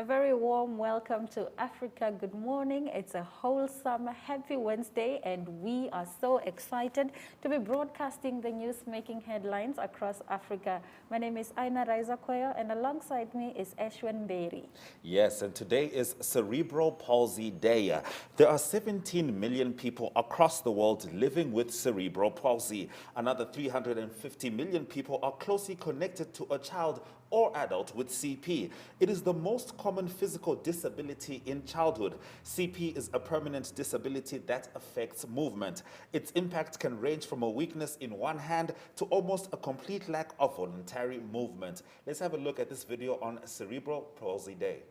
A very warm welcome to Africa. Good morning. It's a wholesome, happy Wednesday, and we are so excited to be broadcasting the news making headlines across Africa. My name is Aina Raizakoyo, and alongside me is Ashwin Berry. Yes, and today is Cerebral Palsy Day. There are 17 million people across the world living with cerebral palsy. Another 350 million people are closely connected to a child or adult with CP. It is the most common physical disability in childhood. CP is a permanent disability that affects movement. Its impact can range from a weakness in one hand to almost a complete lack of voluntary movement. Let's have a look at this video on Cerebral Palsy Day.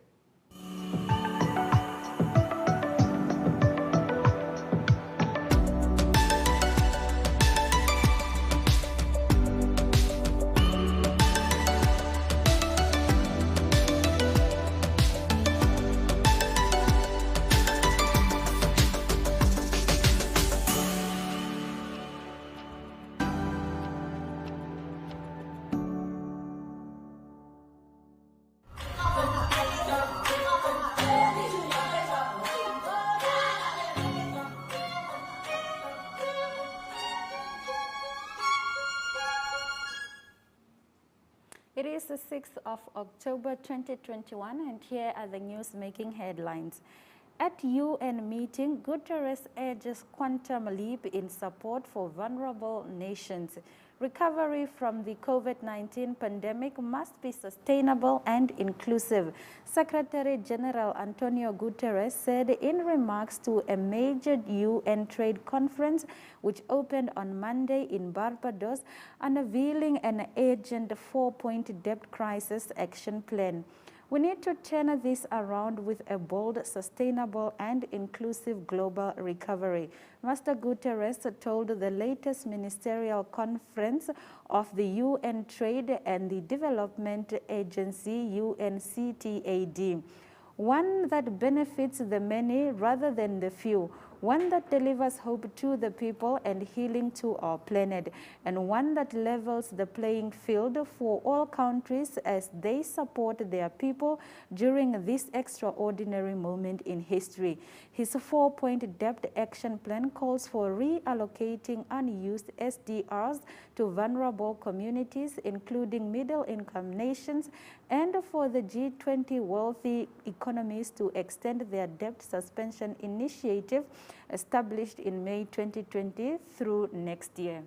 It is the 6th of October 2021, and here are the news-making headlines. At UN meeting, Guterres urges quantum leap in support for vulnerable nations. Recovery from the COVID-19 pandemic must be sustainable and inclusive, Secretary General Antonio Guterres said in remarks to a major UN trade conference which opened on Monday in Barbados, unveiling an urgent 4-point debt crisis action plan. We need to turn this around with a bold, sustainable, and inclusive global recovery, Mr. Guterres told the latest ministerial conference of the UN Trade and the Development Agency, UNCTAD. One that benefits the many rather than the few, one that delivers hope to the people and healing to our planet, and one that levels the playing field for all countries as they support their people during this extraordinary moment in history. His 4-point debt action plan calls for reallocating unused SDRs to vulnerable communities, including middle-income nations, and for the G20 wealthy economies to extend their debt suspension initiative established in May 2020 through next year.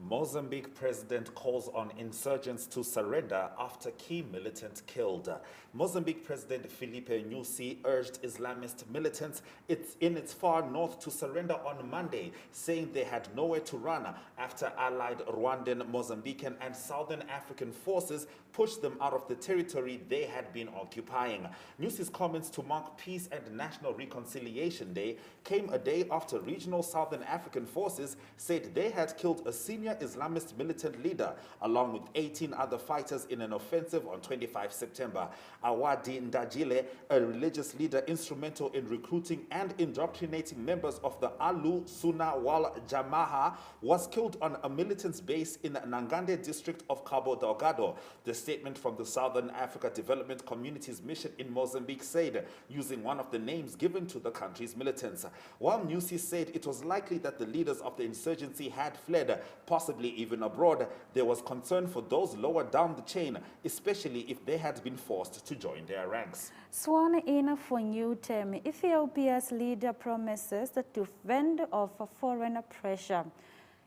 Mozambique president calls on insurgents to surrender after key militant killed. Mozambique President Filipe Nyusi urged Islamist militants in its far north to surrender on Monday, saying they had nowhere to run after allied Rwandan, Mozambican, and Southern African forces pushed them out of the territory they had been occupying. Nyusi's comments to mark Peace and National Reconciliation Day came a day after regional Southern African forces said they had killed a senior Islamist militant leader along with 18 other fighters in an offensive on 25 September. Awadi Ndajile, a religious leader instrumental in recruiting and indoctrinating members of the Alu Sunnah wal Jamaah, was killed on a militant's base in Nangande district of Cabo Delgado. The statement from the Southern Africa Development Community's mission in Mozambique said, using one of the names given to the country's militants. While Nyusi said it was likely that the leaders of the insurgency had fled, possibly even abroad, there was concern for those lower down the chain, especially if they had been forced to join their ranks. Sworn in for new term, Ethiopia's leader promises to fend off foreign pressure.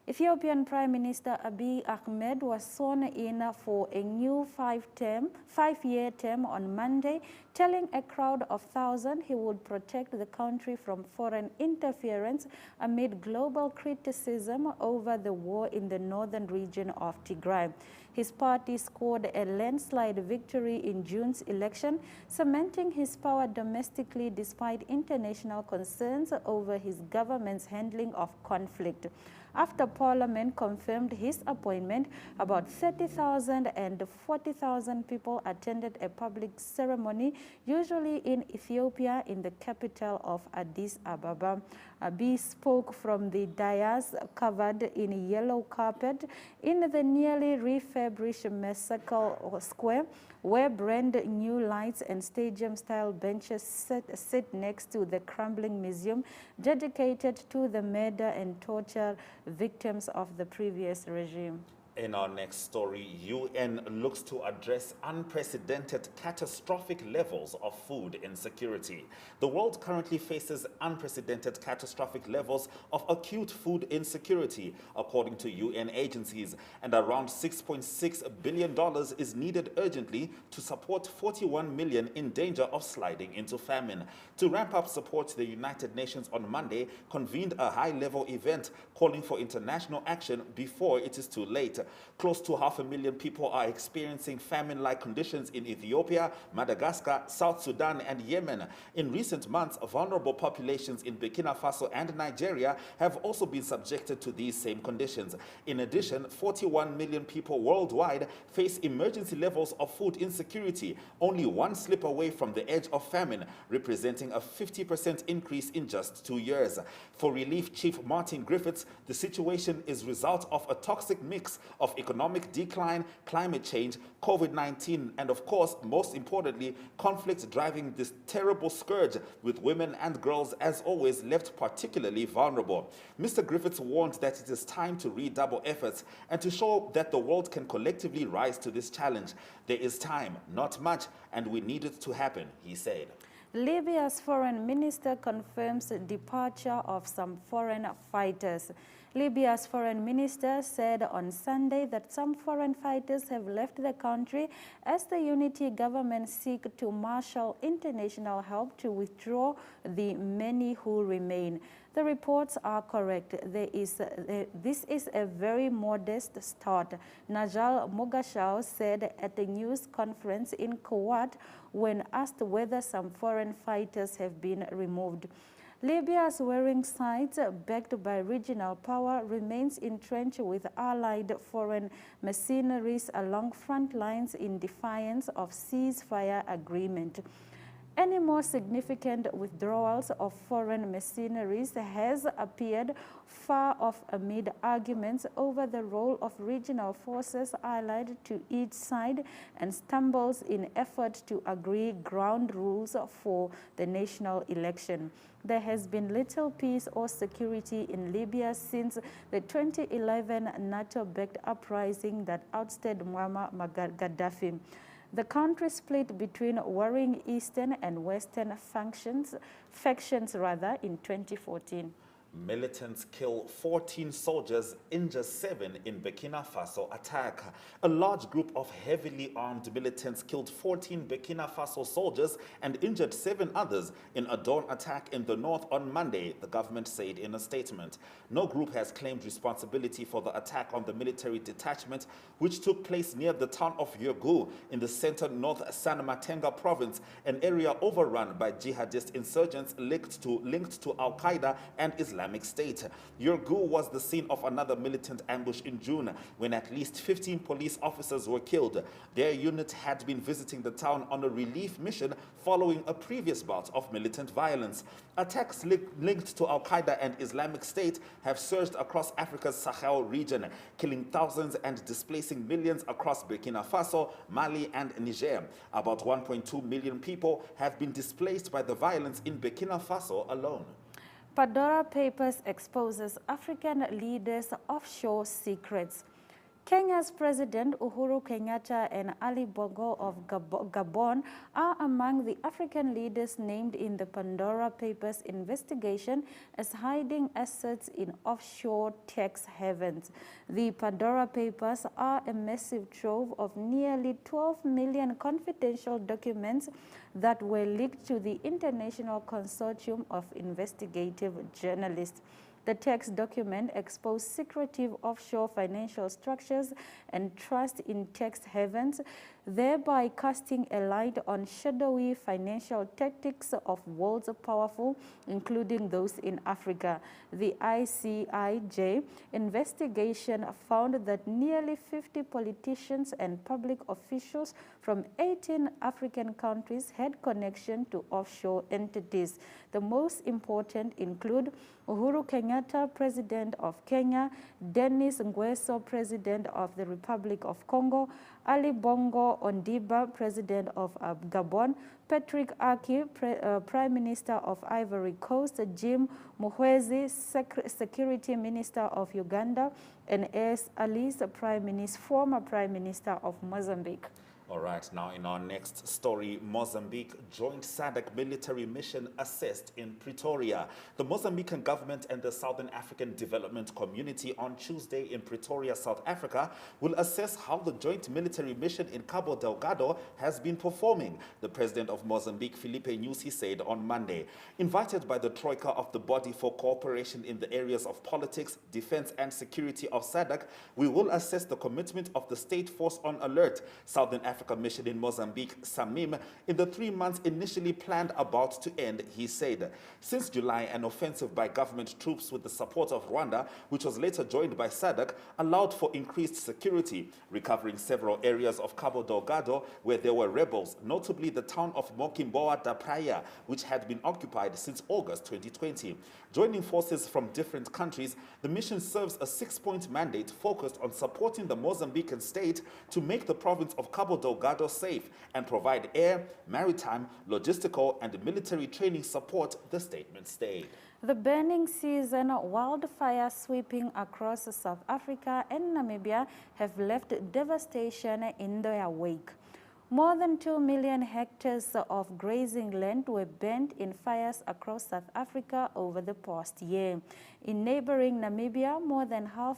Ethiopian Prime Minister Abiy Ahmed was sworn in for a new five-year term on Monday, telling a crowd of thousands he would protect the country from foreign interference amid global criticism over the war in the northern region of Tigray. His party scored a landslide victory in June's election, cementing his power domestically despite international concerns over his government's handling of conflict. After Parliament confirmed his appointment, about 30,000 and 40,000 people attended a public ceremony, usually in Ethiopia, in the capital of Addis Ababa. Abiy spoke from the dais covered in yellow carpet in the nearly refurbished Messacle Square, where brand new lights and stadium-style benches sit next to the crumbling museum dedicated to the murder and torture victims of the previous regime. In our next story, UN looks to address unprecedented catastrophic levels of food insecurity. The world currently faces unprecedented catastrophic levels of acute food insecurity, according to UN agencies, and around $6.6 billion is needed urgently to support 41 million in danger of sliding into famine. To ramp up support, the United Nations on Monday convened a high-level event calling for international action before it is too late. Close to 500,000 people are experiencing famine-like conditions in Ethiopia, Madagascar, South Sudan, and Yemen. In recent months, vulnerable populations in Burkina Faso and Nigeria have also been subjected to these same conditions. In addition, 41 million people worldwide face emergency levels of food insecurity, only one slip away from the edge of famine, representing a 50% increase in just 2 years. For Relief Chief Martin Griffiths, the situation is a result of a toxic mix of economic decline, climate change, COVID-19, and of course, most importantly, conflict driving this terrible scourge with women and girls, as always, left particularly vulnerable. Mr. Griffiths warned that it is time to redouble efforts and to show that the world can collectively rise to this challenge. There is time, not much, and we need it to happen, he said. Libya's foreign minister confirms the departure of some foreign fighters. Libya's foreign minister said on Sunday that some foreign fighters have left the country as the unity government seeks to marshal international help to withdraw the many who remain. The reports are correct. This is a very modest start, Najal Mogashau said at a news conference in Kuwait when asked whether some foreign fighters have been removed. Libya's warring sides, backed by regional power, remains entrenched with allied foreign mercenaries along front lines in defiance of ceasefire agreement. Any more significant withdrawals of foreign mercenaries has appeared far off amid arguments over the role of regional forces allied to each side and stumbles in effort to agree ground rules for the national election. There has been little peace or security in Libya since the 2011 NATO-backed uprising that ousted Muammar Gaddafi. The country split between warring eastern and western factions in 2014. Militants kill 14 soldiers, injure 7 in Burkina Faso attack. A large group of heavily armed militants killed 14 Burkina Faso soldiers and injured 7 others in a dawn attack in the north on Monday, the government said in a statement. No group has claimed responsibility for the attack on the military detachment, which took place near the town of Yougou in the center-north Sanamatenga province, an area overrun by jihadist insurgents linked to Al-Qaeda and Islamic State. Yougou was the scene of another militant ambush in June when at least 15 police officers were killed. Their unit had been visiting the town on a relief mission following a previous bout of militant violence. Attacks linked to Al-Qaeda and Islamic State have surged across Africa's Sahel region, killing thousands and displacing millions across Burkina Faso, Mali, and Niger. About 1.2 million people have been displaced by the violence in Burkina Faso alone. Pandora Papers exposes African leaders' offshore secrets. Kenya's President Uhuru Kenyatta and Ali Bongo of Gabon are among the African leaders named in the Pandora Papers investigation as hiding assets in offshore tax havens. The Pandora Papers are a massive trove of nearly 12 million confidential documents that were leaked to the International Consortium of Investigative Journalists. The text document exposed secretive offshore financial structures and trust in tax havens, thereby casting a light on shadowy financial tactics of worlds powerful, including those in Africa. The ICIJ investigation found that nearly 50 politicians and public officials from 18 African countries had connection to offshore entities. The most important include Uhuru Kenyatta, President of Kenya, Denis Nguesso, President of the Republic of Congo, Ali Bongo Ondimba, President of Gabon, Patrick Aki, Prime Minister of Ivory Coast, Jim Muhwezi, Security Minister of Uganda, and S. Alice, former Prime Minister of Mozambique. All right, now in our next story, Mozambique joint SADC military mission assessed in Pretoria. The Mozambican government and the Southern African Development Community on Tuesday in Pretoria, South Africa, will assess how the joint military mission in Cabo Delgado has been performing, the president of Mozambique, Filipe Nyusi, said on Monday. Invited by the troika of the body for cooperation in the areas of politics, defense and security of SADC, we will assess the commitment of the state force on alert, Southern Africa mission in Mozambique, SAMIM, in the 3 months initially planned about to end, he said. Since July, an offensive by government troops with the support of Rwanda, which was later joined by SADC, allowed for increased security, recovering several areas of Cabo Delgado where there were rebels, notably the town of Mocimboa da Praia, which had been occupied since August 2020. Joining forces from different countries, the mission serves a 6-point mandate focused on supporting the Mozambican state to make the province of Cabo Delgado safe and provide air, maritime, logistical, and military training support, the statement stated. The burning season, wildfires sweeping across South Africa and Namibia have left devastation in their wake. More than 2 million hectares of grazing land were burnt in fires across South Africa over the past year. In neighboring Namibia, more than half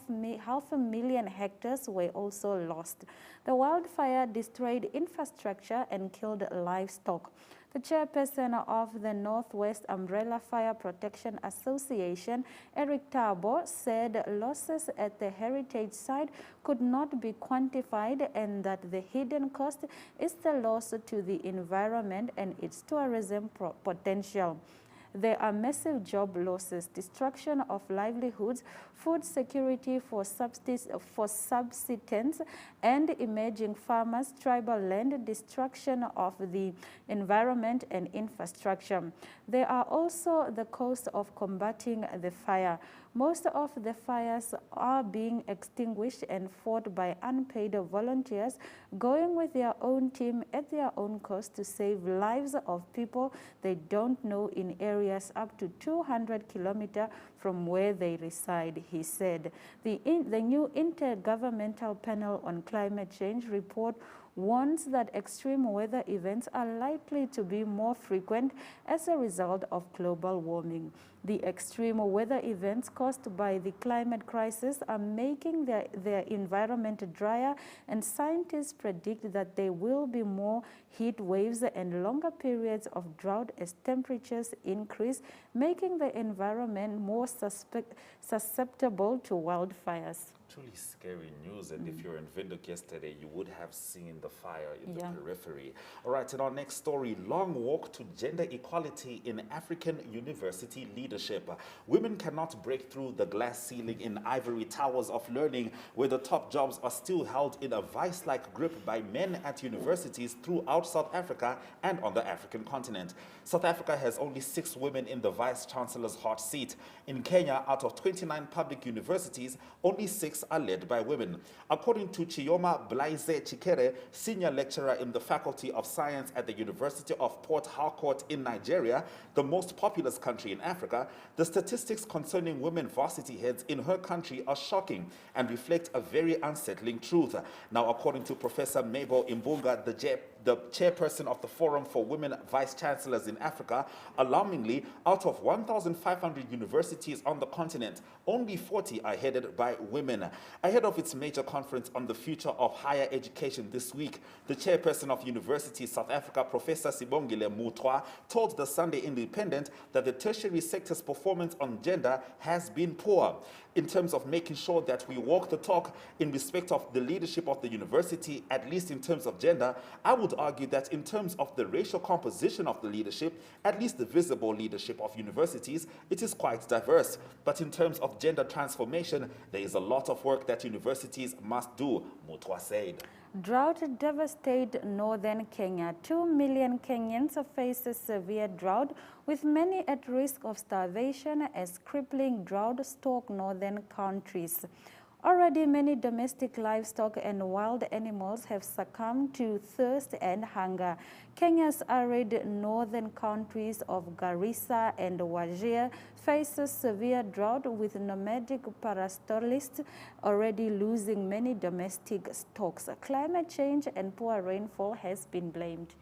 a million hectares were also lost. The wildfire destroyed infrastructure and killed livestock. The chairperson of the Northwest Umbrella Fire Protection Association, Eric Tabo, said losses at the heritage site could not be quantified and that the hidden cost is the loss to the environment and its tourism potential. There are massive job losses, destruction of livelihoods, food security for subsistence, and emerging farmers, tribal land, destruction of the environment and infrastructure. There are also the cost of combating the fire. Most of the fires are being extinguished and fought by unpaid volunteers going with their own team at their own cost to save lives of people they don't know in areas up to 200 kilometers from where they reside, he said. The new Intergovernmental Panel on Climate Change report warns that extreme weather events are likely to be more frequent as a result of global warming. The extreme weather events caused by the climate crisis are making their environment drier, and scientists predict that there will be more heat waves and longer periods of drought as temperatures increase, making the environment more susceptible to wildfires. Truly scary news, and if you're in Windhoek yesterday, you would have seen the fire in the periphery. All right, in our next story, long walk to gender equality in African university leadership. Women cannot break through the glass ceiling in ivory towers of learning, where the top jobs are still held in a vice-like grip by men at universities throughout South Africa and on the African continent. South Africa has only 6 women in the vice-chancellor's hot seat. In Kenya, out of 29 public universities, only 6 are led by women. According to Chioma Blaize Chikere, senior lecturer in the Faculty of Science at the University of Port Harcourt in Nigeria, the most populous country in Africa, the statistics concerning women varsity heads in her country are shocking and reflect a very unsettling truth. Now, according to Professor Mabel Imbunga, the chairperson of the Forum for Women Vice-Chancellors in Africa, alarmingly, out of 1,500 universities on the continent, only 40 are headed by women. Ahead of its major conference on the future of higher education this week, the chairperson of University South Africa, Professor Sibongile Mutwa, told the Sunday Independent that the tertiary sector's performance on gender has been poor. In terms of making sure that we walk the talk in respect of the leadership of the university, at least in terms of gender, I would argue that in terms of the racial composition of the leadership, at least the visible leadership of universities, it is quite diverse. But in terms of gender transformation, there is a lot of work that universities must do, Mutwa said. Drought devastated northern Kenya. 2 million Kenyans face a severe drought, with many at risk of starvation as crippling drought stalk northern countries. Already many domestic livestock and wild animals have succumbed to thirst and hunger. Kenya's arid northern counties of Garissa and Wajir faces severe drought, with nomadic pastoralists already losing many domestic stocks. Climate change and poor rainfall has been blamed.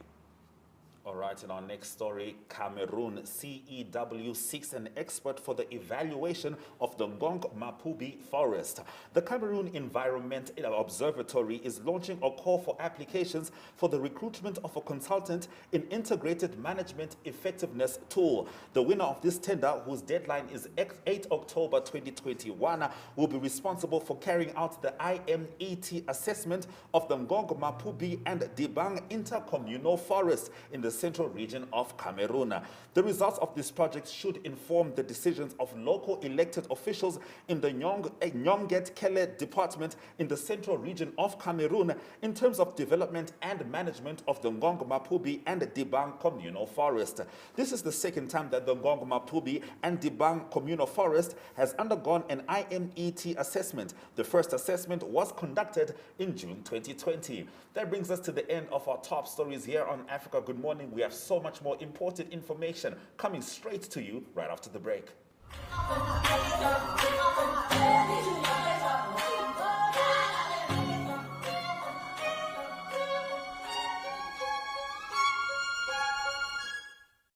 All right, in our next story, Cameroon CEW seeks an expert for the evaluation of the Ngong Mapubi forest. The Cameroon Environment Observatory is launching a call for applications for the recruitment of a consultant in integrated management effectiveness tool. The winner of this tender, whose deadline is 8 October 2021, will be responsible for carrying out the IMET assessment of the Ngong Mapubi and Dibang intercommunal forest in the central region of Cameroon. The results of this project should inform the decisions of local elected officials in the Nyonget Kele department in the central region of Cameroon in terms of development and management of the Ngong Mapubi and Dibang communal forest. This is the second time that the Ngong Mapubi and Dibang communal forest has undergone an IMET assessment. The first assessment was conducted in June 2020. That brings us to the end of our top stories here on Africa Good Morning. We have so much more important information coming straight to you right after the break.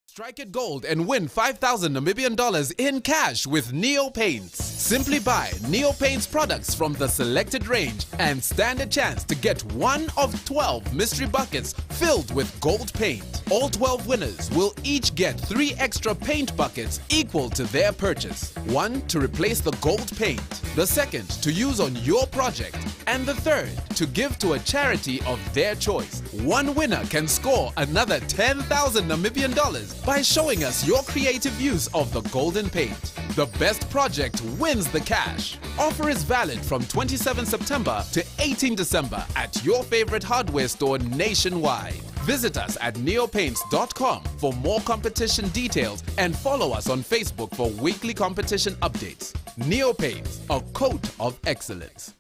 Strike it gold and win 5,000 Namibian dollars in cash with Neo Paints. Simply buy Neo Paints products from the selected range and stand a chance to get one of 12 mystery buckets filled with gold paint. All 12 winners will each get 3 extra paint buckets equal to their purchase. One to replace the gold paint, the second to use on your project, and the third to give to a charity of their choice. One winner can score another 10,000 Namibian dollars by showing us your creative use of the golden paint. The best project wins the cash. Offer is valid from 27 September to 18 December at your favorite hardware store nationwide. Visit us at neopaints.com for more competition details and follow us on Facebook for weekly competition updates. Neo Paints, a coat of excellence.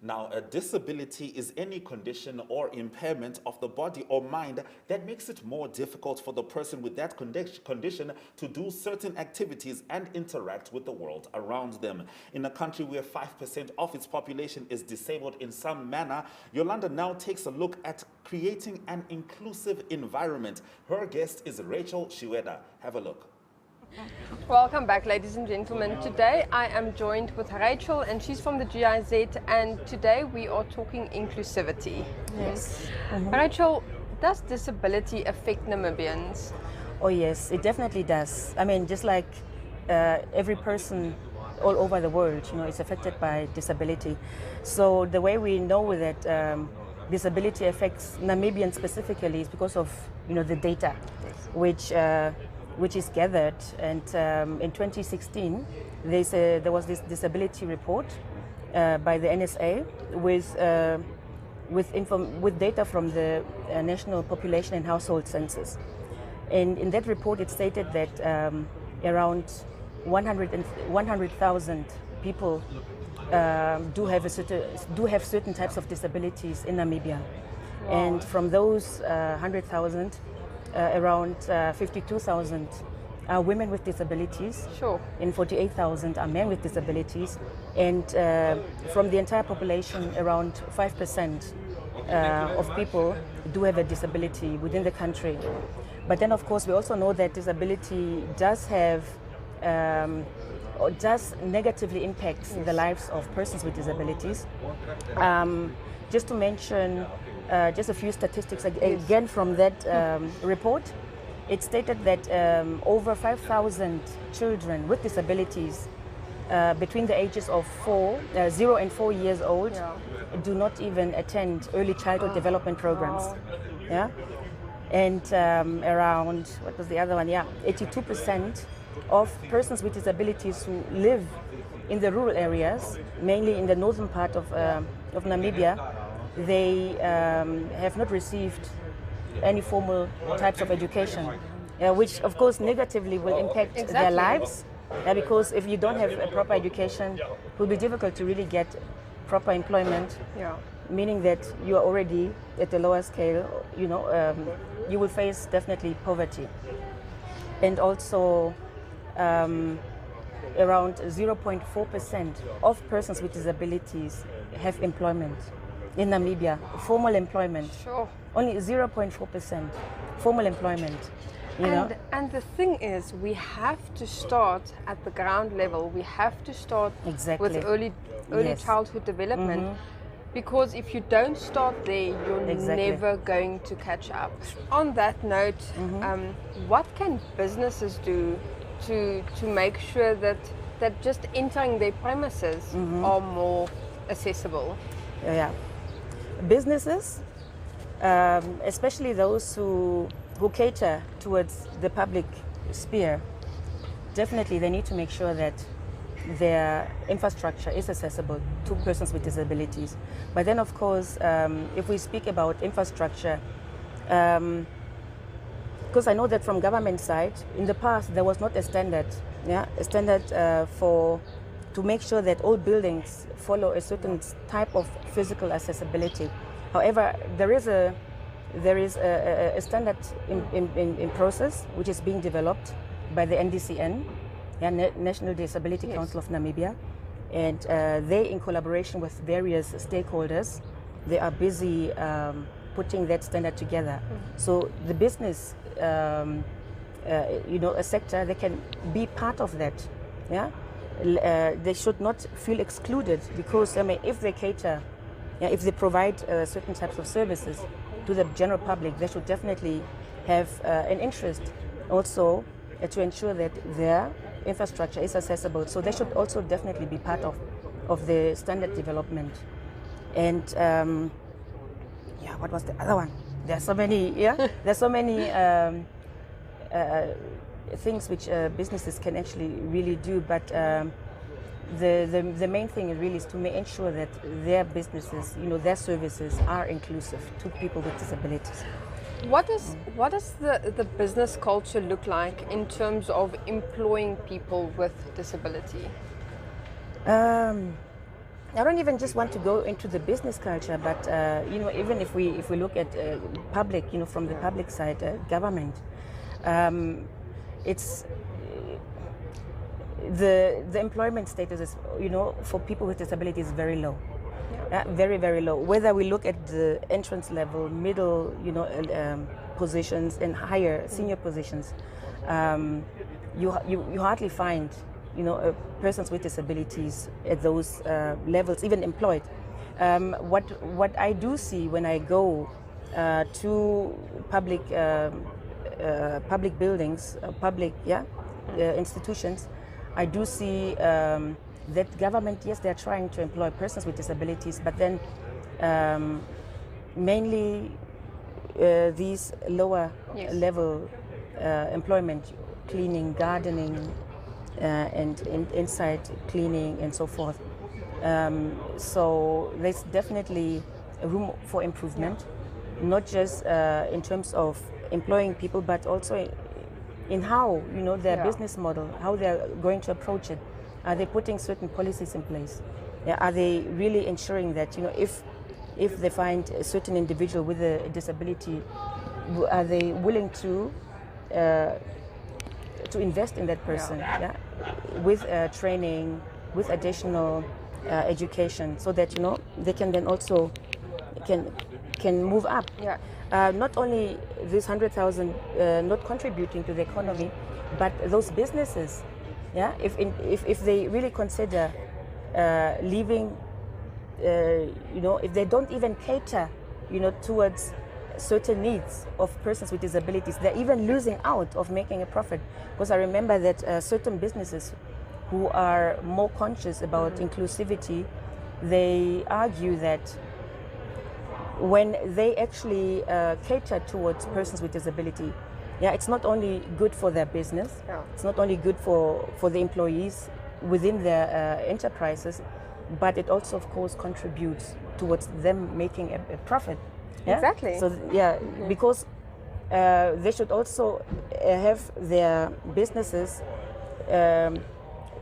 Now, a disability is any condition or impairment of the body or mind that makes it more difficult for the person with that condition to do certain activities and interact with the world around them. In a country where 5% of its population is disabled in some manner, Yolanda now takes a look at creating an inclusive environment. Her guest is Rachel Shiweda. Have a look. Welcome back, ladies and gentlemen. Today I am joined with Rachel, and she's from the GIZ, and today we are talking inclusivity. Yes. Rachel, does disability affect Namibians? Oh yes, it definitely does. I mean, just like every person all over the world, is affected by disability. So the way we know that disability affects Namibians specifically is because of the data, which is gathered, and in 2016 there was this disability report by the NSA with data from the National Population and Household Census, and in that report it stated that around 100,000 people do have certain types of disabilities in Namibia. Wow. And from those 100,000, around 52,000 are women with disabilities. Sure. And 48,000 are men with disabilities. And from the entire population, around 5% of people do have a disability within the country. But then, of course, we also know that disability does have or does negatively impact the lives of persons with disabilities. Just to mention just a few statistics again from that report, it stated that over 5,000 children with disabilities between the ages of 0 and 4 years old do not even attend early childhood development programs. Yeah, and around, what was the other one? Yeah, 82% of persons with disabilities who live in the rural areas, mainly in the northern part of Namibia. They have not received any formal types of education, which of course negatively will impact their lives, because if you don't have a proper education, it will be difficult to really get proper employment, meaning that you are already at a lower scale, you will face definitely poverty. And also around 0.4% of persons with disabilities have employment in Namibia, formal employment. Sure. Only 0.4% formal employment. And the thing is, we have to start at the ground level. We have to start with early childhood development. Because if you don't start there, you're never going to catch up. On that note, what can businesses do to make sure that just entering their premises are more accessible? Businesses, especially those who cater towards the public sphere, definitely they need to make sure that their infrastructure is accessible to persons with disabilities. But then, of course, if we speak about infrastructure, because I know that from government side, in the past there was not a standard, to make sure that all buildings follow a certain type of physical accessibility. However, there is a standard in process which is being developed by the NDCN, National Disability Council of Namibia, and they, in collaboration with various stakeholders, they are busy putting that standard together. So the business, a sector, they can be part of that. They should not feel excluded, because if they cater, if they provide certain types of services to the general public, they should definitely have an interest also to ensure that their infrastructure is accessible. So they should also definitely be part of the standard development. And what was the other one? There are so many, there's so many things which businesses can actually really do, but the main thing really is to ensure that their businesses, their services are inclusive to people with disabilities. What does the business culture look like in terms of employing people with disability? I don't even just want to go into the business culture, but even if we look at public, from the public side, government, it's the employment status is, for people with disabilities is very low. Very, very low. Whether we look at the entrance level, middle, positions, and higher senior positions, you hardly find, persons with disabilities at those levels even employed. What I do see when I go to public buildings, institutions, I do see that government, yes, they're trying to employ persons with disabilities, but then mainly these lower level employment, cleaning, gardening, and inside cleaning and so forth. So there's definitely room for improvement, not just in terms of employing people, but also in how, their business model, how they're going to approach it. Are they putting certain policies in place? Are they really ensuring that, if they find a certain individual with a disability, are they willing to invest in that person, with training, with additional education, so that they can then also can move up. Not only this 100,000 not contributing to the economy, but those businesses. If they really consider leaving, if they don't even cater, towards certain needs of persons with disabilities, they're even losing out of making a profit. Because I remember that certain businesses who are more conscious about inclusivity, they argue that when they actually cater towards persons with disability, Yeah, it's not only good for their business, it's not only good for the employees within their enterprises, but it also, of course, contributes towards them making a profit. Yeah? Exactly. So, yeah, because they should also have their businesses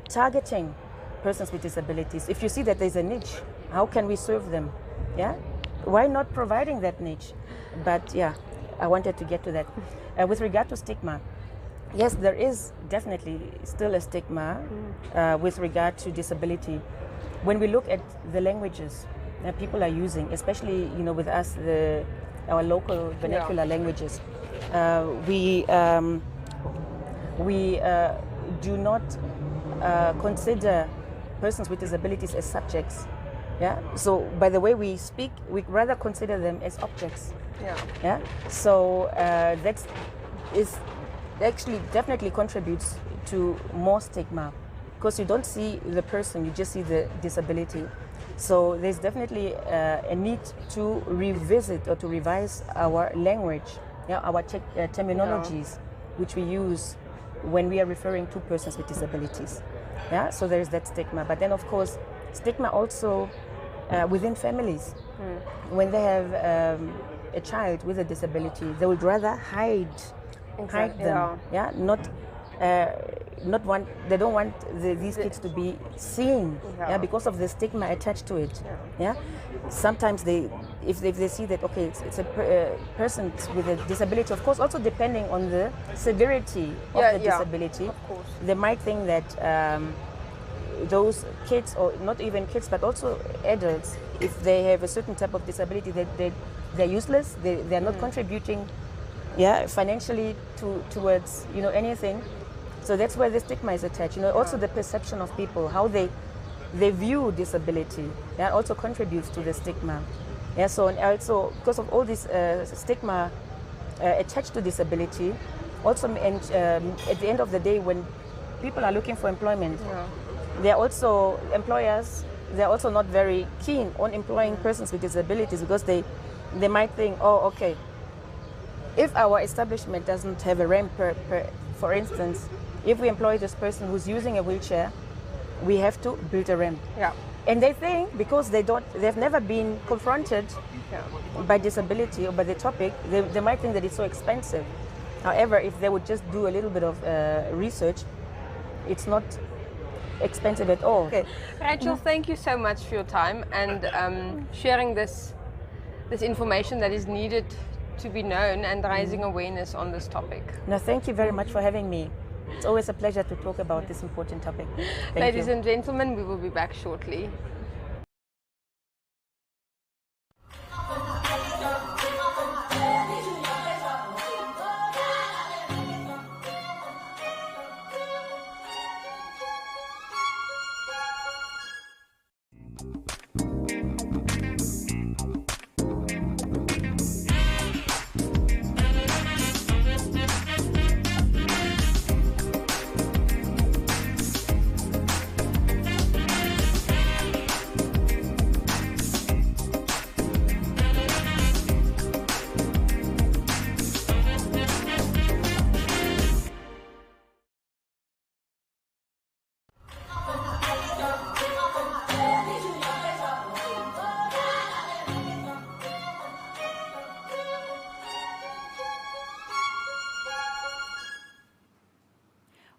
targeting persons with disabilities. If you see that there's a niche, how can we serve them? Yeah, why not providing that niche? But yeah, I wanted to get to that. With regard to stigma, yes, there is definitely still a stigma with regard to disability. When we look at the languages that people are using, especially with us, our local vernacular languages, we do not consider persons with disabilities as subjects. Yeah. So by the way we speak, we rather consider them as objects. Yeah. Yeah. So that is actually definitely contributes to more stigma, because you don't see the person, you just see the disability. So there's definitely a need to revisit or to revise our language, our terminologies, which we use when we are referring to persons with disabilities. Yeah, so there is that stigma. But then, of course, stigma also within families. When they have a child with a disability, they would rather hide them. Yeah, not want. They don't want these kids to be seen. Yeah, because of the stigma attached to it. Yeah, sometimes if they see that, okay, it's a person with a disability, of course, also depending on the severity of the disability, of course, they might think that those kids, or not even kids, but also adults, if they have a certain type of disability, they're useless. They're not contributing, financially towards anything. So that's where the stigma is attached. Also the perception of people, how they view disability, also contributes to the stigma. Yeah, so and also because of all this stigma attached to disability, also, and at the end of the day, when people are looking for employment, they're also employers. They're also not very keen on employing persons with disabilities, because they might think, oh, okay, if our establishment doesn't have a ramp, for instance, if we employ this person who's using a wheelchair, we have to build a ramp. Yeah. And they think, because they've never been confronted by disability or by the topic, they might think that it's so expensive. However, if they would just do a little bit of research, it's not expensive at all. Okay, Rachel, thank you so much for your time and sharing this information that is needed to be known and raising awareness on this topic. No, thank you very much for having me. It's always a pleasure to talk about this important topic. Ladies and gentlemen, we will be back shortly.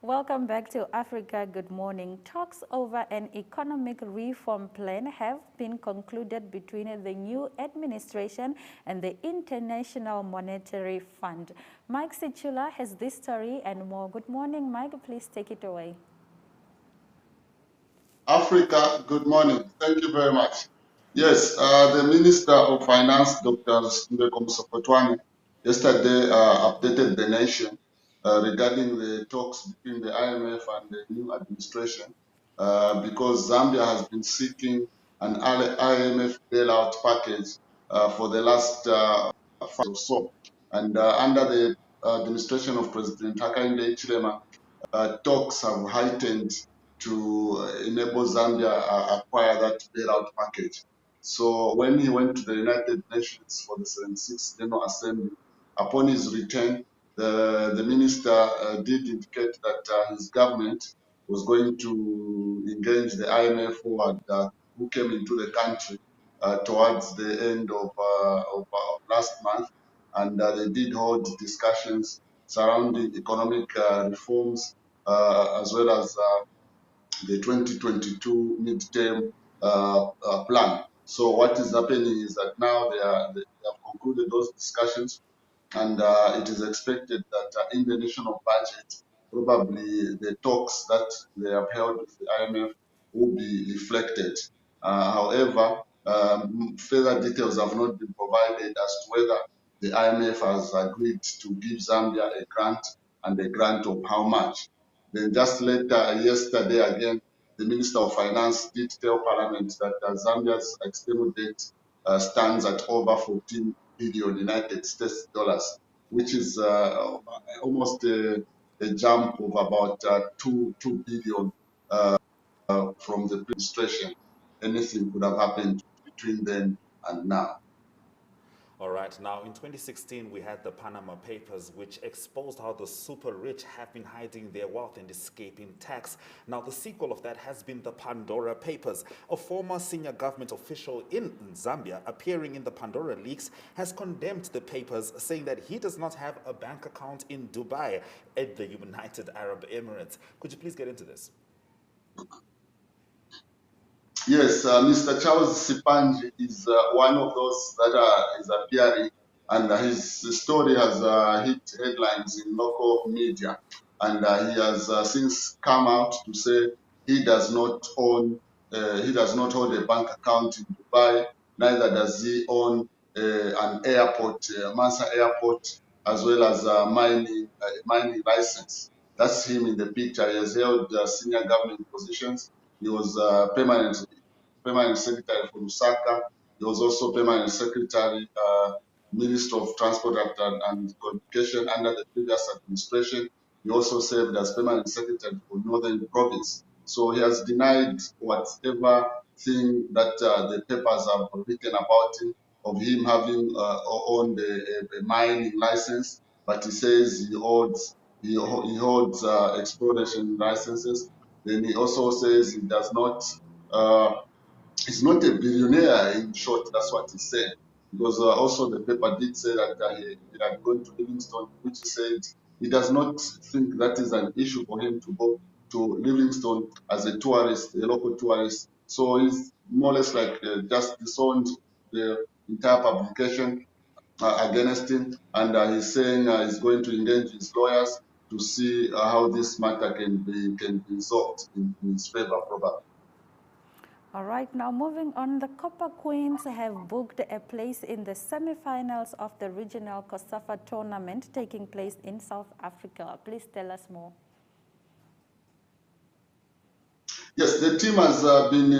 Welcome back to Africa Good Morning. Talks over an economic reform plan have been concluded between the new administration and the International Monetary Fund. Mike Sichula has this story and more. Good morning, Mike. Please take it away. Africa, good morning. Thank you very much. Yes, the Minister of Finance, Dr. Ndeko Musokotwane, yesterday updated the nation regarding the talks between the IMF and the new administration because Zambia has been seeking an IMF bailout package for the last 5 or so. And under the administration of President Hakainde Hichilema, talks have heightened to enable Zambia acquire that bailout package. So when he went to the United Nations for the 76th General Assembly, upon his return, the minister did indicate that his government was going to engage the IMF who came into the country towards the end of last month, and they did hold discussions surrounding economic reforms as well as the 2022 midterm plan. So what is happening is that now they have concluded those discussions, and it is expected that in the national budget, probably the talks that they have held with the IMF will be reflected. However, further details have not been provided as to whether the IMF has agreed to give Zambia a grant, and a grant of how much. Then just later, yesterday again, the Minister of Finance did tell Parliament that Zambia's external debt stands at over 14 billion United States dollars, which is almost a jump of about 2 billion from the administration. Anything could have happened between then and now. All right, now in 2016, we had the Panama Papers, which exposed how the super rich have been hiding their wealth and escaping tax. Now, the sequel of that has been the Pandora Papers. A former senior government official in Zambia, appearing in the Pandora leaks, has condemned the papers, saying that he does not have a bank account in Dubai at the United Arab Emirates. Could you please get into this? Yes, Mr. Charles Sipanji is one of those that is appearing, and his story has hit headlines in local media, and he has since come out to say he does not hold a bank account in Dubai, neither does he own an airport, Mansa Airport, as well as a mining license. That's him in the picture. He has held senior government positions. He was permanent secretary for Lusaka. He was also permanent secretary, Minister of Transport and Communication under the previous administration. He also served as permanent secretary for Northern Province. So he has denied whatever thing that the papers have written about him, of him having owned a mining license, but he says he holds exploration licenses. Then he also says he does not he's not a billionaire, in short. That's what he said. Because also the paper did say that he had gone to Livingstone, which he said he does not think that is an issue for him to go to Livingstone as a tourist, a local tourist. So he's more or less like just disowned the entire publication against him, and he's saying he's going to engage his lawyers to see how this matter can be resolved in his favor, probably. All right, now moving on, the Copper Queens have booked a place in the semi-finals of the regional COSAFA tournament taking place in South Africa. Please tell us more. Yes, the team has been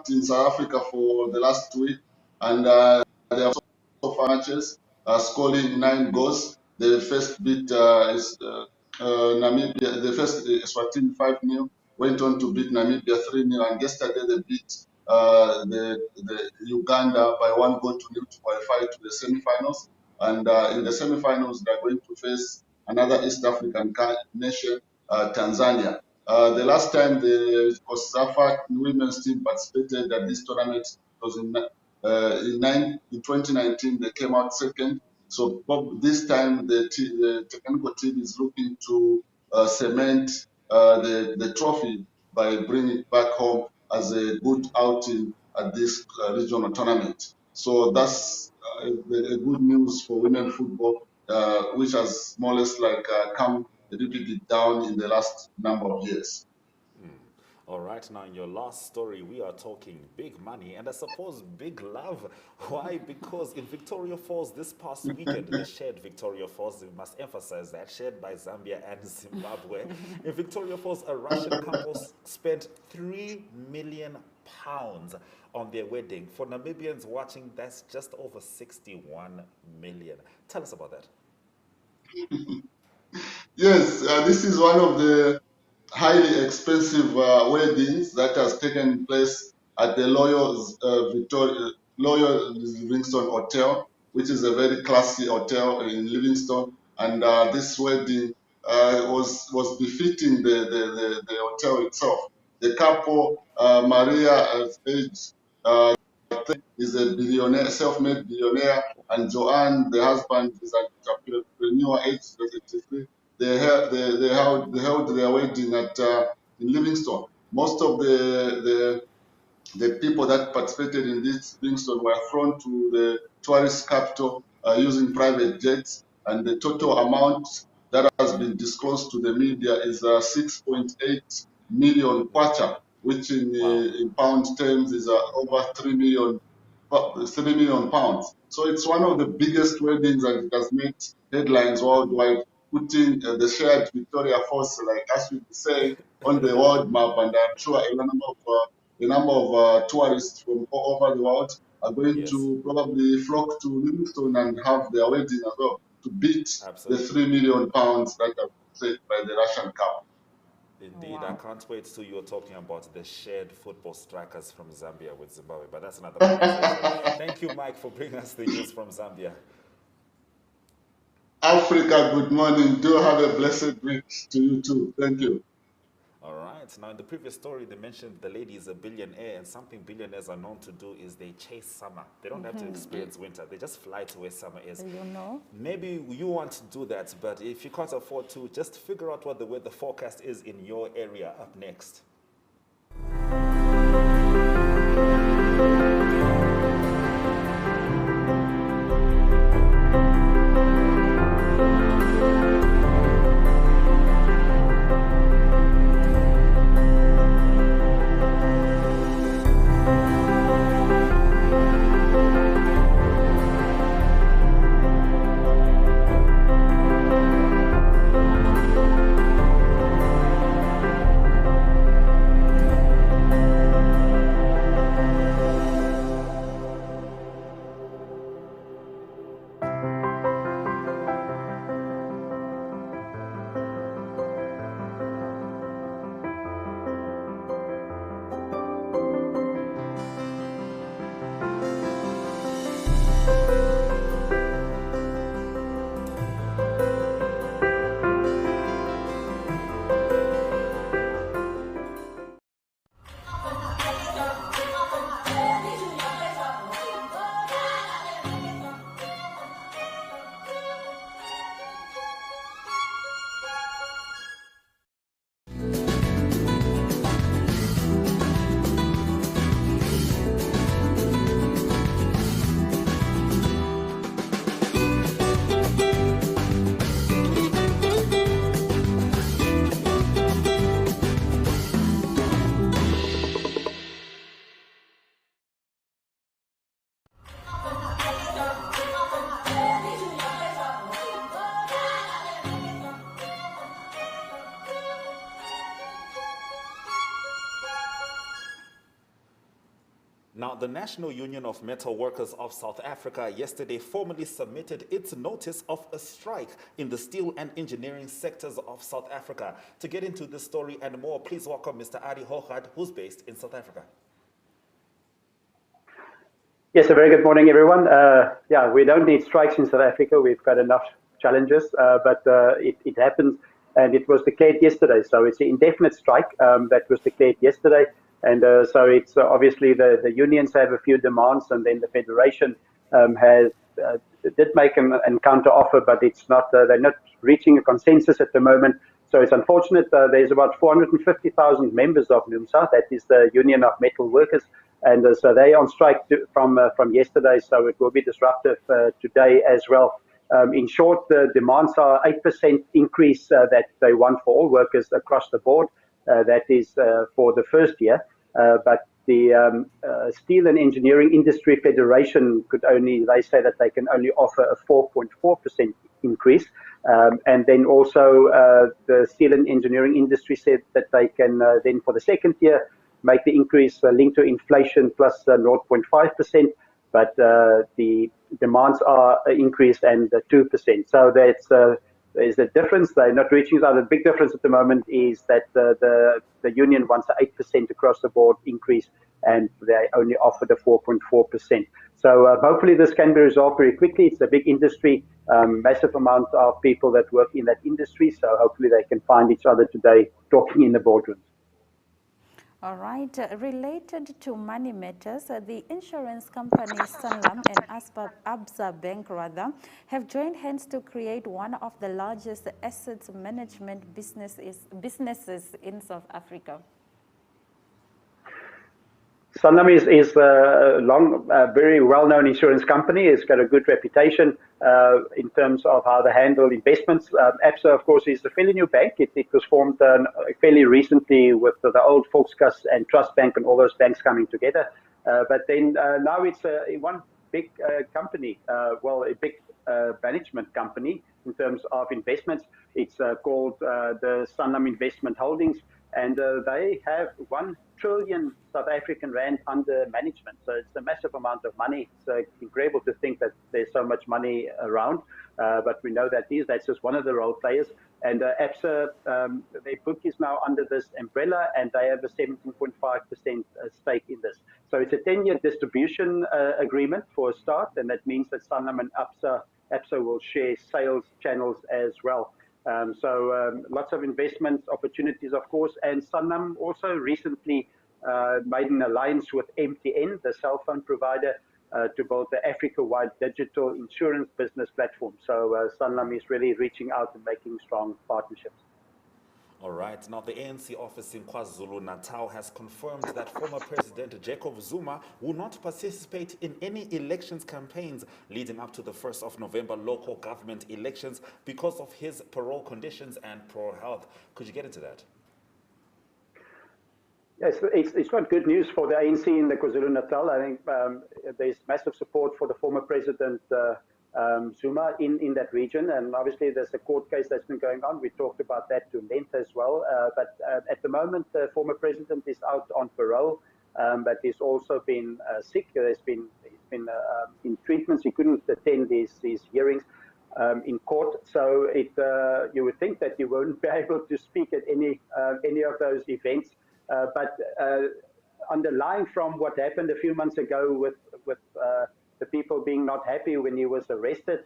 in South Africa for the last week, and they have so far matches, scoring 9 goals. The first beat Namibia, the first Eswatini 5-0, went on to beat Namibia 3-0, and yesterday they beat the Uganda by 1 goal to 0 to qualify to the semi-finals. And in the semi-finals, they're going to face another East African nation, Tanzania. The last time the COSAFA women's team participated at this tournament was in 2019. They came out second. So this time the technical team is looking to cement the trophy by bringing it back home as a good outing at this regional tournament. So that's a good news for women football, which has more or less like come a little bit down in the last number of years. All right, now in your last story, we are talking big money and I suppose big love. Why? Because in Victoria Falls this past weekend, the shared Victoria Falls, we must emphasize that, shared by Zambia and Zimbabwe. In Victoria Falls, a Russian couple spent £3 million on their wedding. For Namibians watching, that's just over 61 million. Tell us about that. Yes, this is one of the highly expensive weddings that has taken place at the Loyal Livingstone Hotel, which is a very classy hotel in Livingstone. and this wedding was befitting the hotel itself. The couple, Maria, has aged, is a billionaire, self-made billionaire, and Joanne, the husband, is an entrepreneur, aged 83. They held their wedding at in Livingstone. Most of the people that participated in this Livingstone were flown to the tourist capital using private jets, and the total amount that has been disclosed to the media is 6.8 million kwacha, which in pound terms is over 3 million pounds. So it's one of the biggest weddings, and it has made headlines worldwide, putting the shared Victoria Falls, like as we say, on the world map. And I'm sure a number of tourists from all over the world are going Yes, to probably flock to Livingstone and have their wedding as well, to beat the absolutely. 3 million pounds that have been said by the Russian couple. Indeed, I can't wait till you're talking about the shared football strikers from Zambia with Zimbabwe, but that's another conversation. Thank you, Mike, for bringing us the news from Zambia. Africa, good morning. Do have a blessed week to you too. Thank you. All right. Now, in the previous story, they mentioned the lady is a billionaire, and something billionaires are known to do is they chase summer. They don't have to experience winter. They just fly to where summer is. You know? Maybe you want to do that, but if you can't afford to, just figure out what the weather forecast is in your area up next. Now, the National Union of Metal Workers of South Africa yesterday formally submitted its notice of a strike in the steel and engineering sectors of South Africa. To get into this story and more, please welcome Mr. Ari Hochad, who's based in South Africa. Yes, a very good morning, everyone. Yeah, we don't need strikes in South Africa. We've got enough challenges, but it happens, and it was declared yesterday. So it's an indefinite strike that was declared yesterday. And so it's obviously the unions have a few demands, and then the federation did make an counter offer, but it's not they're not reaching a consensus at the moment. So it's unfortunate. There's about 450,000 members of NUMSA. That is the Union of Metal Workers, and so they on strike from yesterday. So it will be disruptive today as well. In short, the demands are 8% increase that they want for all workers across the board. That is for the first year. But the Steel and Engineering Industry Federation they say that they can only offer a 4.4% increase. And then also the Steel and Engineering Industry said that they can then for the second year make the increase linked to inflation plus 0.5%. But the demands are increased and 2%. So that's there's a difference. They're not reaching that. The big difference at the moment is that the union wants an 8% across the board increase, and they only offered a 4.4%. So hopefully this can be resolved very quickly. It's a big industry, massive amount of people that work in that industry. So hopefully they can find each other today talking in the boardrooms. All right. Related to money matters, the insurance company Sanlam and Absa Bank have joined hands to create one of the largest asset management businesses in South Africa. Sanlam is a very well-known insurance company. It's got a good reputation in terms of how they handle investments. Absa, of course, is a fairly new bank. It was formed fairly recently with the old Volkskas and Trust Bank and all those banks coming together. But then now it's one big company, a big management company in terms of investments. It's called the Sanlam Investment Holdings, and they have 1 trillion South African rand under management. So it's a massive amount of money. It's incredible to think that there's so much money around, but we know that's just one of the role players. And Absa, their book is now under this umbrella, and they have a 17.5% stake in this. So it's a 10-year distribution agreement for a start, and that means that Sanlam and Absa will share sales channels as well. Lots of investment opportunities, of course. And Sanlam also recently made an alliance with MTN, the cell phone provider, to build the Africa-wide digital insurance business platform. So Sanlam is really reaching out and making strong partnerships. All right. Now, the ANC office in KwaZulu-Natal has confirmed that former President Jacob Zuma will not participate in any elections campaigns leading up to the 1st of November local government elections because of his parole conditions and poor health. Could you get into that? Yes, it's not good news for the ANC in the KwaZulu-Natal. I think there's massive support for the former President Zuma in that region, and obviously there's a court case that's been going on. We talked about that to length as well, but at the moment the former president is out on parole, but he's also been sick. He's been in treatments. He couldn't attend these hearings in court, so you would think that he won't be able to speak at any of those events, but underlying from what happened a few months ago with the people being not happy when he was arrested.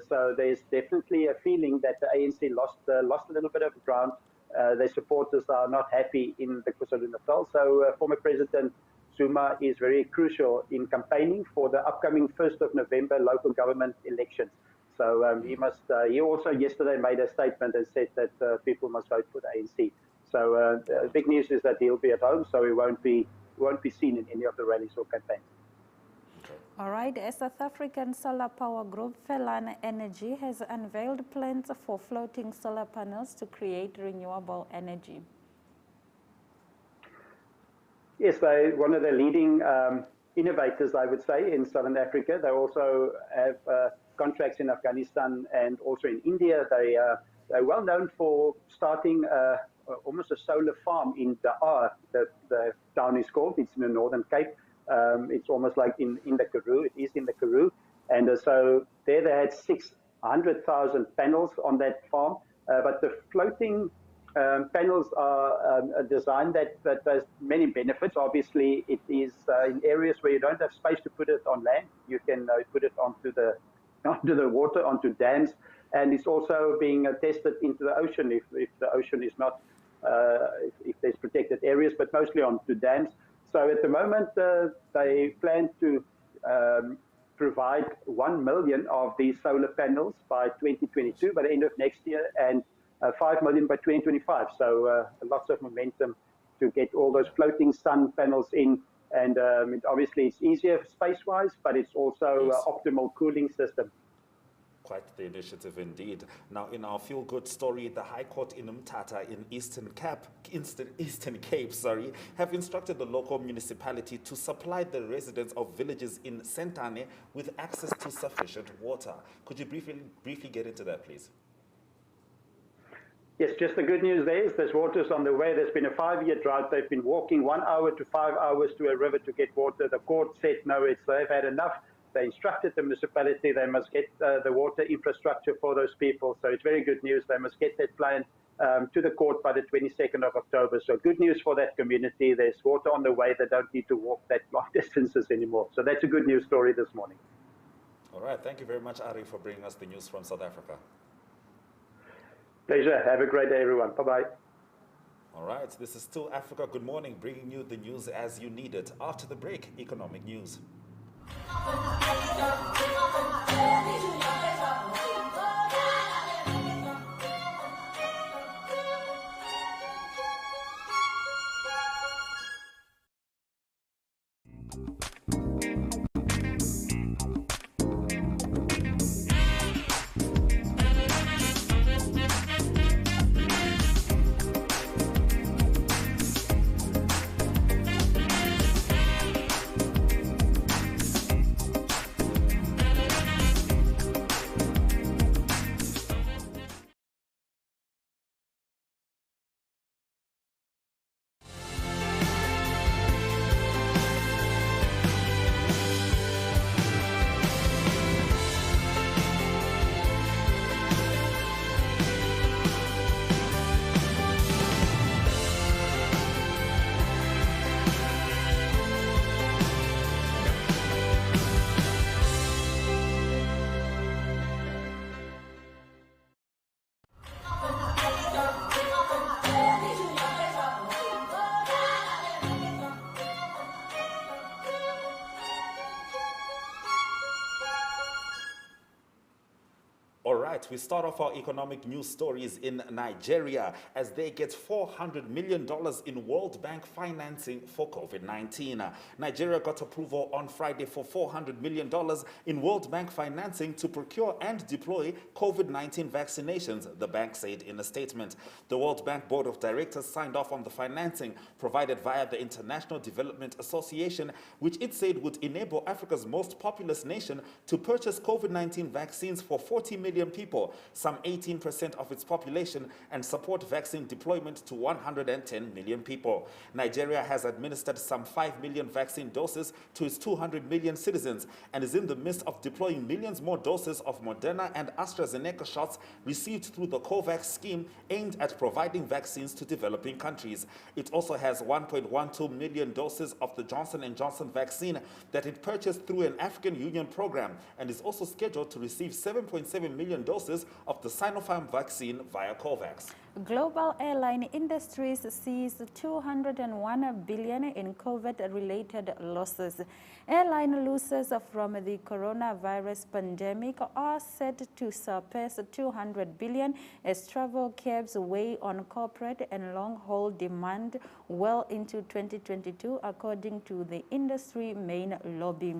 So there's definitely a feeling that the ANC lost a little bit of ground. Their supporters are not happy in the KwaZulu-Natal. So former President Zuma is very crucial in campaigning for the upcoming 1st of November local government elections. So he also yesterday made a statement and said that people must vote for the ANC. So the big news is that he'll be at home, so he won't be seen in any of the rallies or campaigns. All right, a South African solar power group, Felana Energy, has unveiled plans for floating solar panels to create renewable energy. Yes, they're one of the leading innovators, I would say, in Southern Africa. They also have contracts in Afghanistan and also in India. They're well known for starting almost a solar farm in Daar, the town is called. It's in the Northern Cape. It's almost like in the Karoo. It is in the Karoo. And so there they had 600,000 panels on that farm. But the floating panels are a design that has many benefits. Obviously, it is in areas where you don't have space to put it on land. You can put it onto the water, onto dams. And it's also being tested into the ocean if the ocean is not, if there's protected areas, but mostly onto dams. So at the moment, they plan to provide 1 million of these solar panels by 2022, by the end of next year, and 5 million by 2025. So lots of momentum to get all those floating sun panels in. And obviously, it's easier space-wise, but it's also optimal cooling system. Quite the initiative indeed. Now, in our feel-good story, the High Court in Umtata in Eastern Cape, have instructed the local municipality to supply the residents of villages in Sentane with access to sufficient water. Could you briefly get into that, please? Yes, just the good news there is there's water's on the way. There's been a 5-year drought. They've been walking 1 hour to 5 hours to a river to get water. The court said no, they've had enough. They instructed the municipality they must get the water infrastructure for those people. So it's very good news. They must get that plan to the court by the 22nd of October. So good news for that community. There's water on the way. They don't need to walk that long distances anymore. So that's a good news story this morning. All right. Thank you very much, Ari, for bringing us the news from South Africa. Pleasure. Have a great day, everyone. Bye-bye. All right. This is Still Africa. Good morning, bringing you the news as you need it. After the break, economic news. All right, we start off our economic news stories in Nigeria as they get $400 million in World Bank financing for COVID-19. Nigeria got approval on Friday for $400 million in World Bank financing to procure and deploy COVID-19 vaccinations, the bank said in a statement. The World Bank Board of Directors signed off on the financing provided via the International Development Association, which it said would enable Africa's most populous nation to purchase COVID-19 vaccines for 40 million people, some 18% of its population, and support vaccine deployment to 110 million people. Nigeria has administered some 5 million vaccine doses to its 200 million citizens and is in the midst of deploying millions more doses of Moderna and AstraZeneca shots received through the COVAX scheme aimed at providing vaccines to developing countries. It also has 1.12 million doses of the Johnson & Johnson vaccine that it purchased through an African Union program and is also scheduled to receive 7.7 million doses of the Sinopharm vaccine via COVAX. Global airline industries sees 201 billion in COVID-related losses. Airline losses from the coronavirus pandemic are set to surpass 200 billion as travel curbs weigh on corporate and long-haul demand well into 2022, according to the industry main lobby.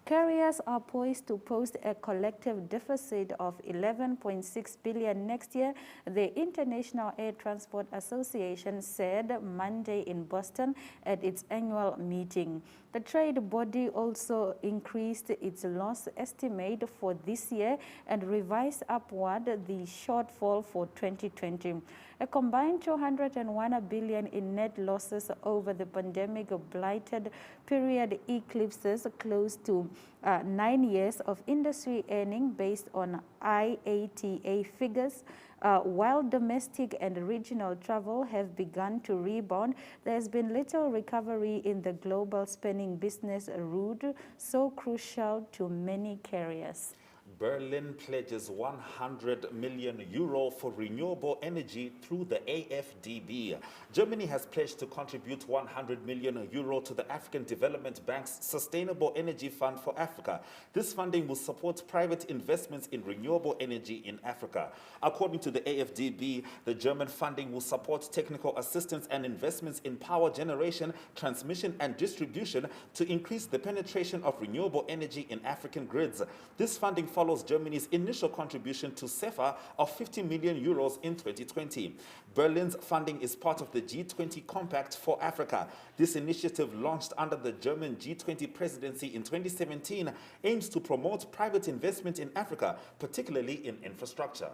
Carriers are poised to post a collective deficit of 11.6 billion next year, the International Air Transport Association said Monday in Boston at its annual meeting. The trade body also increased its loss estimate for this year and revised upward the shortfall for 2020. A combined 201 billion in net losses over the pandemic-blighted period eclipses close to 9 years of industry earning based on IATA figures. While domestic and regional travel have begun to rebound, there has been little recovery in the global spending business route, so crucial to many carriers. Berlin pledges 100 million euro for renewable energy through the AfDB. Germany has pledged to contribute 100 million euro to the African Development Bank's Sustainable Energy Fund for Africa. This funding will support private investments in renewable energy in Africa. According to the AfDB, the German funding will support technical assistance and investments in power generation, transmission and distribution to increase the penetration of renewable energy in African grids. This funding follows Germany's initial contribution to CEFA of 50 million euros in 2020. Berlin's funding is part of the G20 Compact for Africa. This initiative, launched under the German G20 presidency in 2017, aims to promote private investment in Africa, particularly in infrastructure.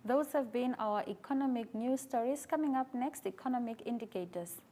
Those have been our economic news stories. Coming up next, economic indicators.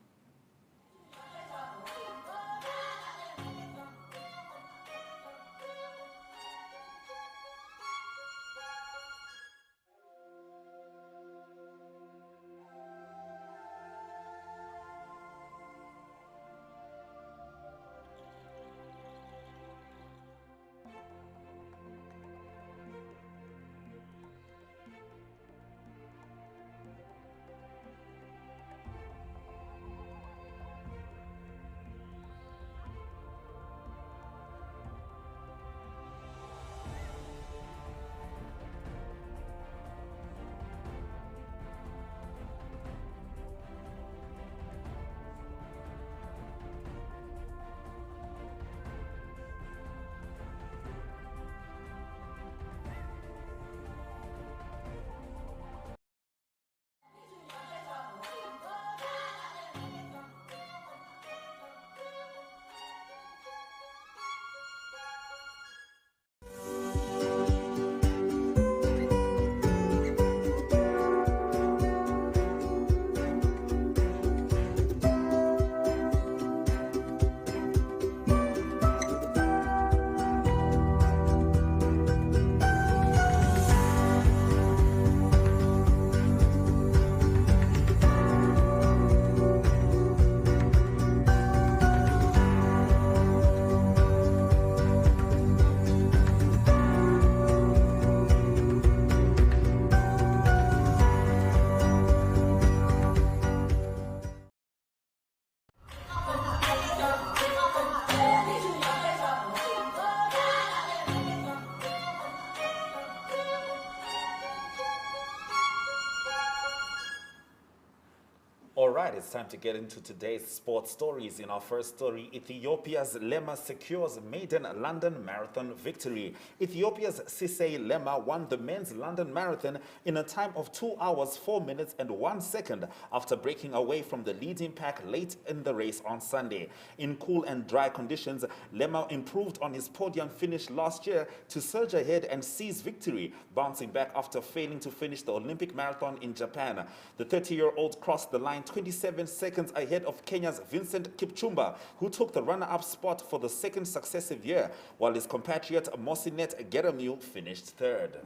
All right, it's time to get into today's sports stories. In our first story, Ethiopia's Lema secures maiden London Marathon victory. Ethiopia's Sisay Lema won the men's London Marathon in a time of 2 hours, 4 minutes and 1 second after breaking away from the leading pack late in the race on Sunday. In cool and dry conditions, Lema improved on his podium finish last year to surge ahead and seize victory, bouncing back after failing to finish the Olympic marathon in Japan. The 30-year-old crossed the line 27 seconds ahead of Kenya's Vincent Kipchumba, who took the runner-up spot for the second successive year, while his compatriot Mosinet Geramiu finished third.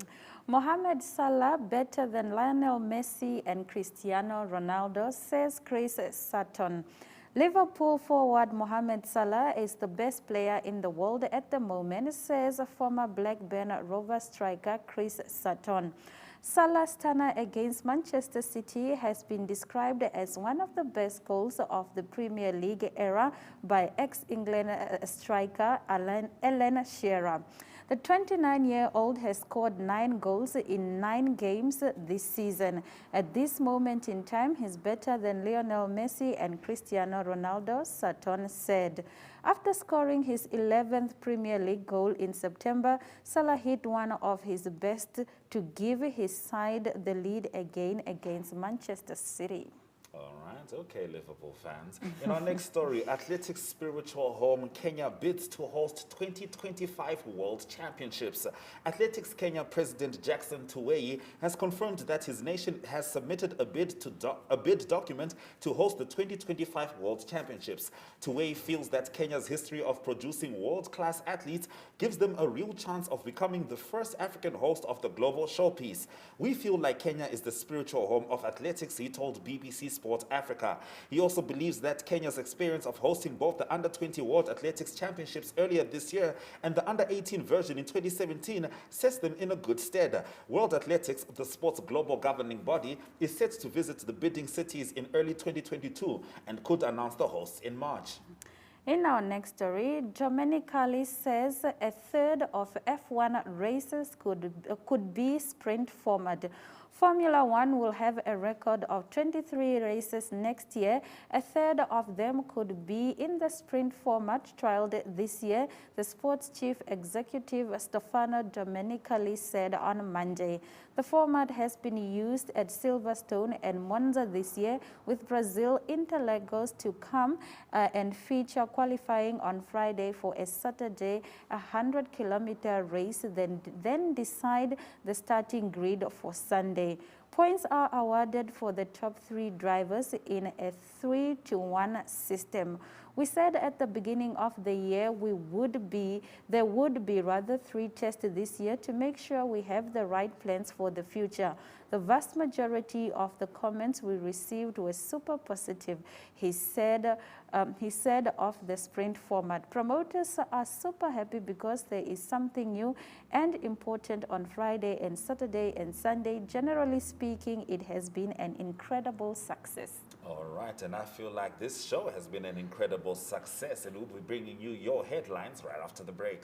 Mohamed Salah better than Lionel Messi and Cristiano Ronaldo, says Chris Sutton. Liverpool forward Mohamed Salah is the best player in the world at the moment, says former Blackburn Rovers striker Chris Sutton. Salah's stunner against Manchester City has been described as one of the best goals of the Premier League era by ex-England striker Alan Shearer. The 29-year-old has scored 9 goals in 9 games this season. At this moment in time, he's better than Lionel Messi and Cristiano Ronaldo, Sutton said. After scoring his 11th Premier League goal in September, Salah hit one of his best to give his side the lead again against Manchester City. All right, okay, Liverpool fans. In our next story, Athletics' spiritual home, Kenya bids to host 2025 World Championships. Athletics Kenya President Jackson Tuwei has confirmed that his nation has submitted a bid document to host the 2025 World Championships. Tuwei feels that Kenya's history of producing world-class athletes gives them a real chance of becoming the first African host of the global showpiece. We feel like Kenya is the spiritual home of athletics, he told BBC Sport Africa. He also believes that Kenya's experience of hosting both the Under-20 World Athletics Championships earlier this year and the Under-18 version in 2017 sets them in a good stead. World Athletics, the sport's global governing body, is set to visit the bidding cities in early 2022 and could announce the hosts in March. In our next story, Domenicali says a third of F1 races could be sprint format. Formula One will have a record of 23 races next year. A third of them could be in the sprint format trialed this year, the sports chief executive Stefano Domenicali said on Monday. The format has been used at Silverstone and Monza this year, with Brazil Interlagos to come and feature qualifying on Friday for a Saturday 100-kilometer race, then decide the starting grid for Sunday. Points are awarded for the top 3 drivers in a 3-to-1 system. We said at the beginning of the year there would be rather 3 tests this year to make sure we have the right plans for the future. The vast majority of the comments we received were super positive, he said of the sprint format. Promoters are super happy because there is something new and important on Friday and Saturday and Sunday. Generally speaking, it has been an incredible success. All right, and I feel like this show has been an incredible success, and we'll be bringing you your headlines right after the break.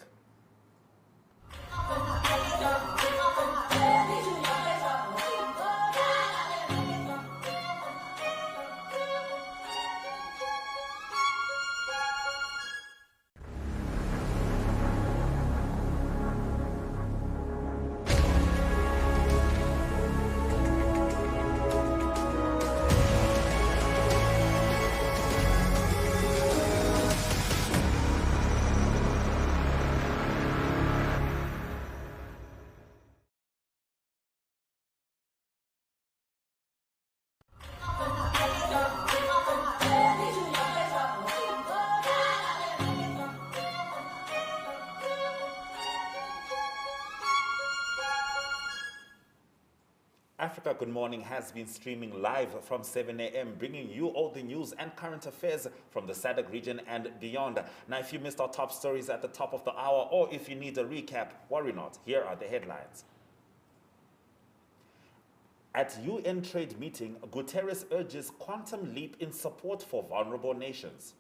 Africa Good Morning has been streaming live from 7 a.m., bringing you all the news and current affairs from the SADC region and beyond. Now, if you missed our top stories at the top of the hour, or if you need a recap, worry not. Here are the headlines. At UN trade meeting, Guterres urges quantum leap in support for vulnerable nations.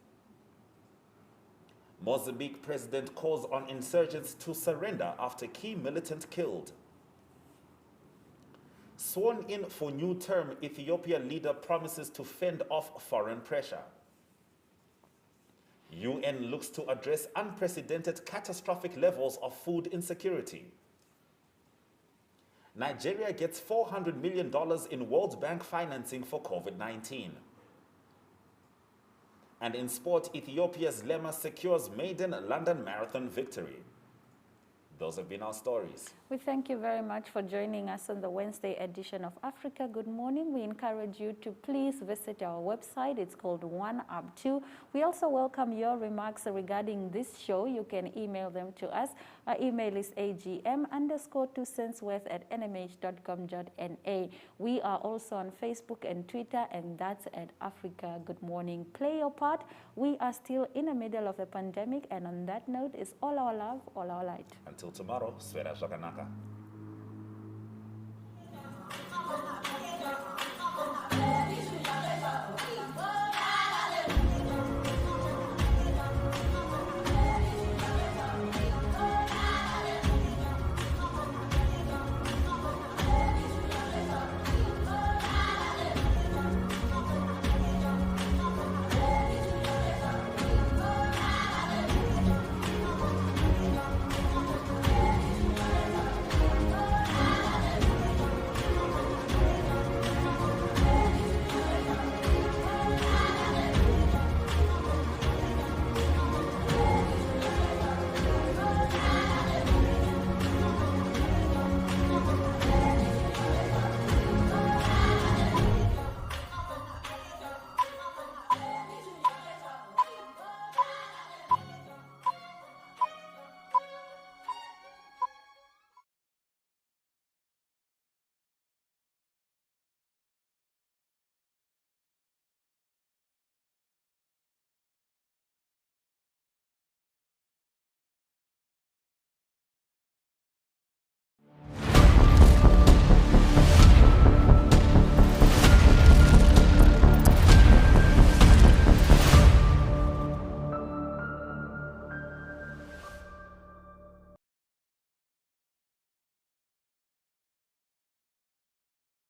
Mozambique president calls on insurgents to surrender after key militant killed. Sworn in for new term, Ethiopia leader promises to fend off foreign pressure. UN looks to address unprecedented catastrophic levels of food insecurity. Nigeria gets $400 million in World Bank financing for COVID-19. And in sport, Ethiopia's Lema secures maiden London Marathon victory. Those have been our stories. We thank you very much for joining us on the Wednesday edition of Africa Good Morning. We encourage you to please visit our website. It's called OneUp2. We also welcome your remarks regarding this show. You can email them to us. Our email is agm_2cents@nmh.com.na. We are also on Facebook and Twitter, and that's at Africa Good Morning. Play your part. We are still in the middle of the pandemic, and on that note, is all our love, all our light. Until tomorrow, Swera Shokanaka.